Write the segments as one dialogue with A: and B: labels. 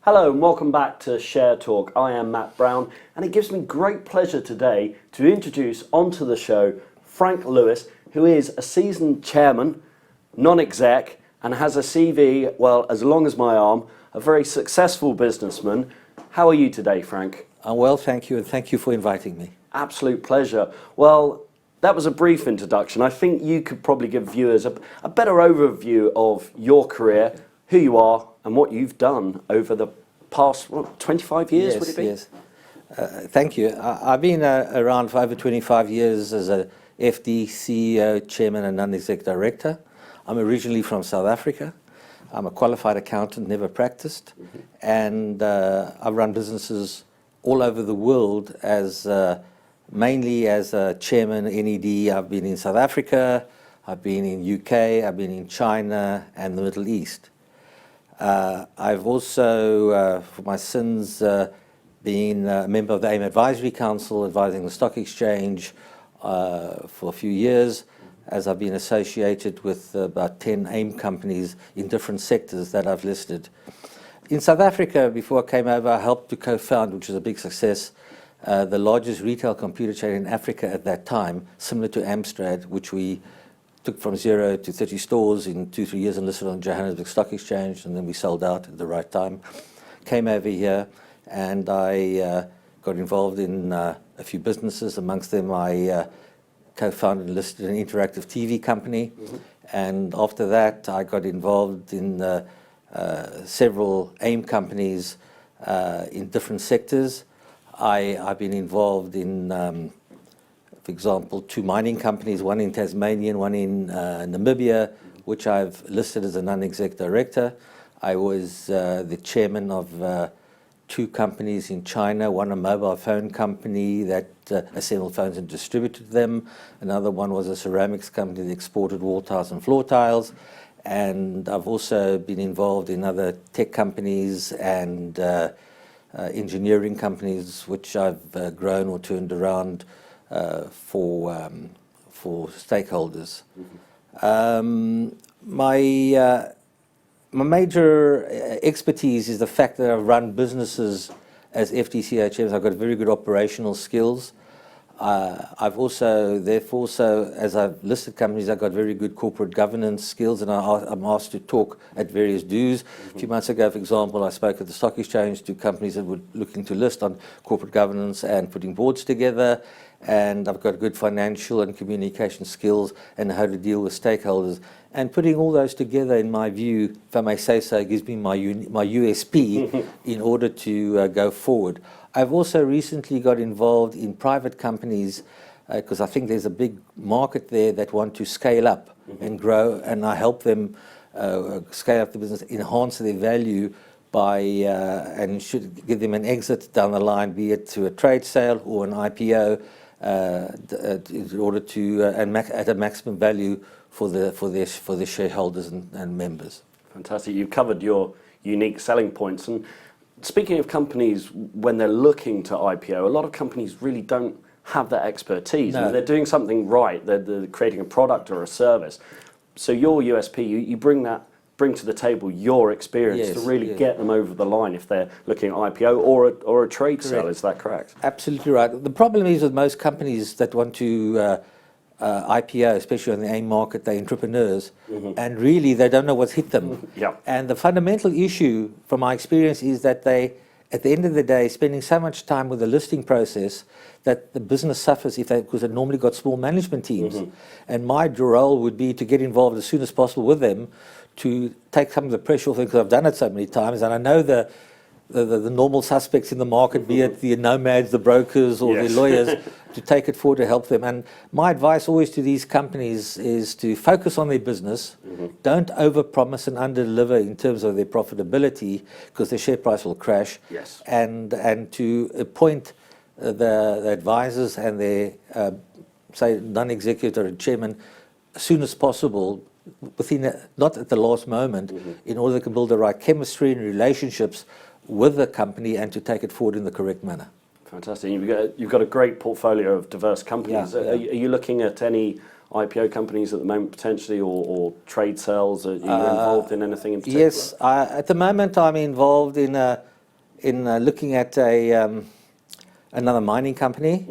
A: Hello and welcome back to Share Talk. I am Matt Brown and it gives me great pleasure today to introduce onto the show Frank Lewis, who is a seasoned chairman, non-exec, and has a CV, well, as long as my arm, a very successful businessman. How are you today, Frank?
B: I'm well, thank you, and thank you for inviting me.
A: Absolute pleasure. Well, that was a brief introduction. I think you could probably give viewers a better overview of your career, who you are, and what you've done over the past, 25 years,
B: Yes,
A: would it be?
B: yes. Thank you. I've been around for over 25 years as a FD, CEO, chairman, and non-exec director. I'm originally from South Africa. I'm a qualified accountant, never practiced, and I've run businesses all over the world as mainly as a chairman, NED. I've been in South Africa, I've been in UK, I've been in China and the Middle East. I've also, for my sins, been a member of the AIM Advisory Council, advising the stock exchange for a few years, as I've been associated with about 10 AIM companies in different sectors that I've listed. In South Africa, before I came over, I helped to co-found, which is a big success, the largest retail computer chain in Africa at that time, similar to Amstrad, which we took from 0 to 30 stores in 2-3 years and listed on Johannesburg Stock Exchange, and then we sold out at the right time. Came over here and I got involved in a few businesses. Amongst them I co-founded and listed an interactive TV company, and after that I got involved in several AIM companies in different sectors. I've been involved in for example, 2 mining companies, one in Tasmania and one in Namibia, which I've listed as a non-exec director. I was the chairman of 2 companies in China, one a mobile phone company that assembled phones and distributed them. Another one was a ceramics company that exported wall tiles and floor tiles. And I've also been involved in other tech companies and engineering companies, which I've grown or turned around for stakeholders. My major expertise is the fact that I've run businesses as FD, chairman. I've got very good operational skills. I've also, therefore, as I've listed companies, I've got very good corporate governance skills, and I'm asked to talk at various dues. A few months ago, for example, I spoke at the stock exchange to companies that were looking to list on corporate governance and putting boards together. And I've got good financial and communication skills and how to deal with stakeholders. And putting all those together, in my view, if I may say so, gives me my USP in order to go forward. I've also recently got involved in private companies because I think there's a big market there that want to scale up and grow, and I help them scale up the business, enhance their value by and should give them an exit down the line, be it to a trade sale or an IPO, in order to at a maximum value for the shareholders and members.
A: Fantastic. You've covered your unique selling points. And speaking of companies, when they're looking to IPO, a lot of companies really don't have that expertise.
B: No.
A: I mean, they're doing something right. They're creating a product or a service. So your USP, you bring to the table your experience to really get them over the line if they're looking at IPO or a trade sale. Is that correct?
B: Absolutely right. The problem is with most companies that want to IPO, especially on the AIM market, they're entrepreneurs, and really they don't know what's hit them. And the fundamental issue, from my experience, is that they, at the end of the day, spending so much time with the listing process that the business suffers because they've normally got small management teams. And my role would be to get involved as soon as possible with them to take some of the pressure off them, because I've done it so many times, and I know the normal suspects in the market, be it the nomads, the brokers, or the lawyers, to take it forward to help them. And my advice always to these companies is to focus on their business, don't overpromise and underdeliver in terms of their profitability, because their share price will crash, and to appoint the advisors and their, say, non-executive or chairman as soon as possible, not at the last moment, in order to build the right chemistry and relationships with the company and to take it forward in the correct manner.
A: Fantastic. You've got a great portfolio of diverse companies. Are you looking at any IPO companies at the moment potentially, or trade sales? Are you involved in anything in particular?
B: Yes, at the moment I'm involved in in looking at another mining company,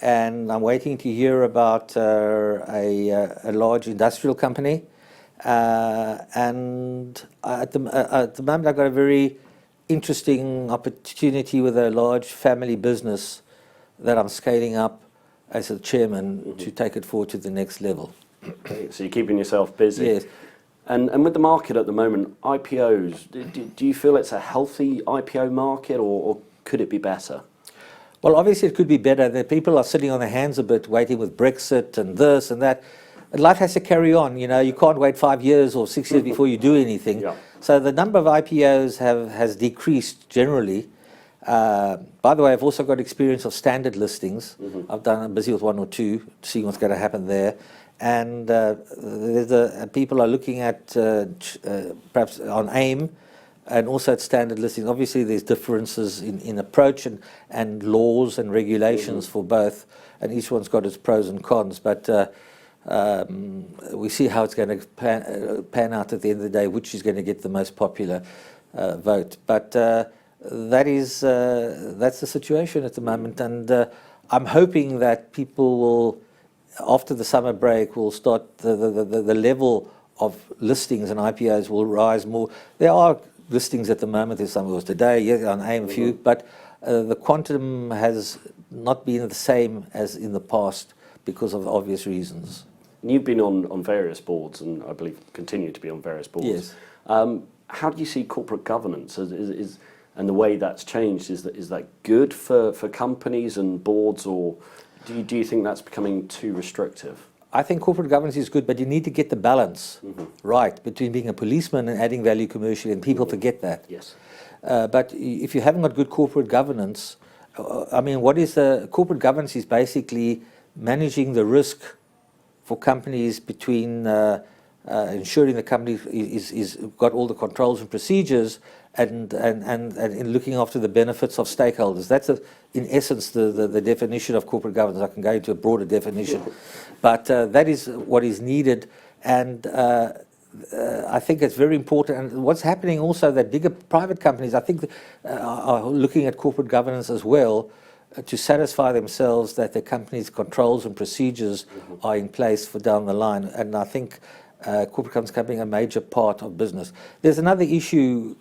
B: and I'm waiting to hear about a large industrial company. And at the moment, I've got a very interesting opportunity with a large family business that I'm scaling up as a chairman to take it forward to the next level.
A: Okay, so you're keeping yourself busy.
B: Yes.
A: And with the market at the moment, IPOs, do you feel it's a healthy IPO market, or could it be better?
B: Well, obviously it could be better. The people are sitting on their hands a bit, waiting with Brexit and this and that. Life has to carry on. You know, you can't wait 5 years or 6 years before you do anything.
A: Yeah.
B: So the number of IPOs has decreased generally. By the way, I've also got experience of standard listings. I'm busy with one or two, seeing what's going to happen there. And people are looking at perhaps on AIM and also at standard listings. Obviously, there's differences in approach and laws and regulations for both, and each one's got its pros and cons. But we see how it's going to pan out at the end of the day, which is going to get the most popular vote. But that's the situation at the moment, and I'm hoping that people will, after the summer break, will start the level of listings and IPOs will rise more. There are listings at the moment. There's some was today on AIM few, but the quantum has not been the same as in the past because of obvious reasons.
A: You've been on various boards, and I believe continue to be on various boards.
B: Yes.
A: How do you see corporate governance and the way that's changed? Is that good for companies and boards, or do you think that's becoming too restrictive?
B: I think corporate governance is good, but you need to get the balance right between being a policeman and adding value commercially, and people forget that.
A: Yes.
B: But if you haven't got good corporate governance, I mean, what is the corporate governance is basically managing the risk for companies between ensuring the company is got all the controls and procedures and in looking after the benefits of stakeholders. That's in essence the definition of corporate governance. I can go into a broader definition, but that is what is needed, and I think it's very important. And what's happening also, that bigger private companies, I think, are looking at corporate governance as well, to satisfy themselves that the company's controls and procedures are in place for down the line. And I think corporate governance is becoming a major part of business. There's another issue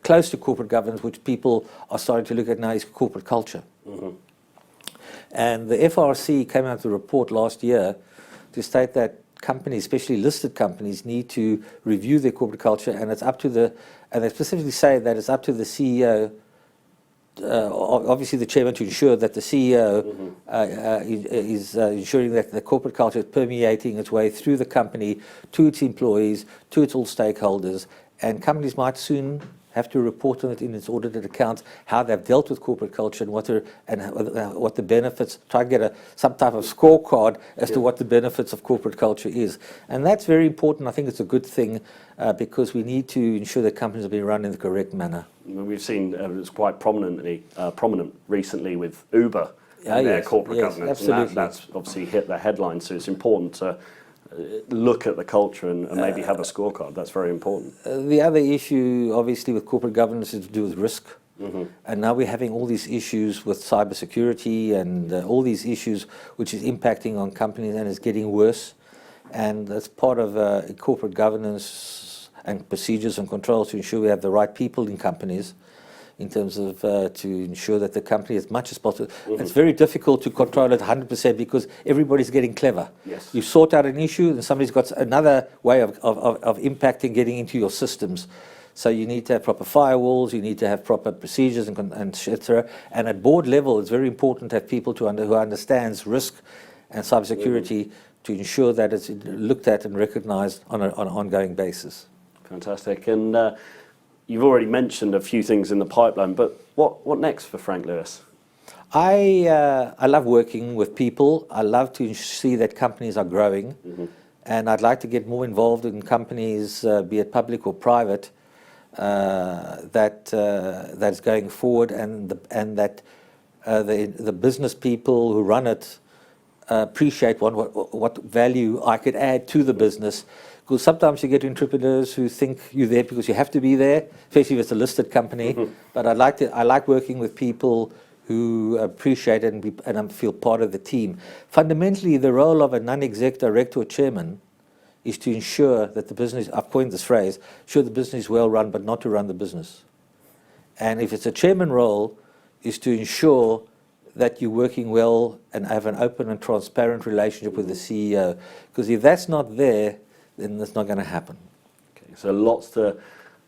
B: close to corporate governance which people are starting to look at now, is corporate culture. And the FRC came out with a report last year to state that companies, especially listed companies, need to review their corporate culture, and it's up to and they specifically say that it's up to the CEO, obviously the chairman, to ensure that the CEO is ensuring that the corporate culture is permeating its way through the company, to its employees, to its all stakeholders. And companies might soon have to report on it in its audited accounts, how they've dealt with corporate culture and what the benefits, try to get some type of scorecard as to what the benefits of corporate culture is. And that's very important. I think it's a good thing because we need to ensure that companies are being run in the correct manner.
A: We've seen it's quite prominent recently with Uber and their corporate governance.
B: Absolutely.
A: And that's obviously hit the headlines, so it's important to look at the culture and maybe have a scorecard. That's very important.
B: The other issue, obviously, with corporate governance is to do with risk. And now we're having all these issues with cybersecurity and all these issues which is impacting on companies, and it's getting worse. And that's part of corporate governance and procedures and controls to ensure we have the right people in companies, in terms of to ensure that the company, as much as possible. It's very difficult to control it 100% because everybody's getting clever.
A: Yes. You
B: sort out an issue and somebody's got another way of impacting, getting into your systems. So you need to have proper firewalls, you need to have proper procedures and etc. And at board level, it's very important to have people who understands risk and cybersecurity to ensure that it's looked at and recognized on an ongoing basis.
A: Fantastic. And you've already mentioned a few things in the pipeline, but what next for Frank Lewis?
B: I love working with people. I love to see that companies are growing, and I'd like to get more involved in companies, be it public or private, that's going forward, and that the business people who run it appreciate what value I could add to the business. Because sometimes you get entrepreneurs who think you're there because you have to be there, especially if it's a listed company. But I like working with people who appreciate it and feel part of the team. Fundamentally, the role of a non-exec director or chairman is to ensure that the business, I've coined this phrase, ensure the business is well run, but not to run the business. And if it's a chairman role, is to ensure that you're working well and have an open and transparent relationship with the CEO. Because if that's not there, then that's not going to happen.
A: Okay, so lots to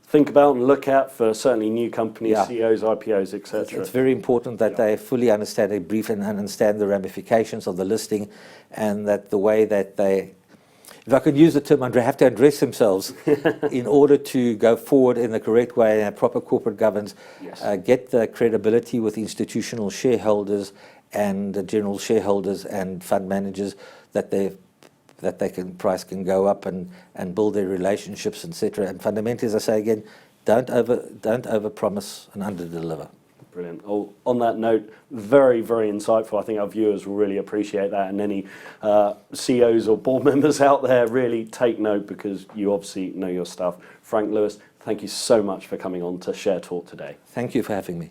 A: think about and look at for certainly new companies,
B: Yeah.
A: CEOs, IPOs, etc.
B: It's very important that they fully understand a brief and understand the ramifications of the listing, and that the way that they, if I could use the term, have to address themselves in order to go forward in the correct way and have proper corporate governance,
A: Yes.
B: Get the credibility with institutional shareholders and the general shareholders and fund managers that price can go up and build their relationships, etc. And fundamentally, as I say again, don't over promise and under deliver.
A: Brilliant. Oh, on that note, very, very insightful. I think our viewers will really appreciate that, and any CEOs or board members out there, really take note, because you obviously know your stuff. Frank Lewis, thank you so much for coming on to Share Talk today.
B: Thank you for having me.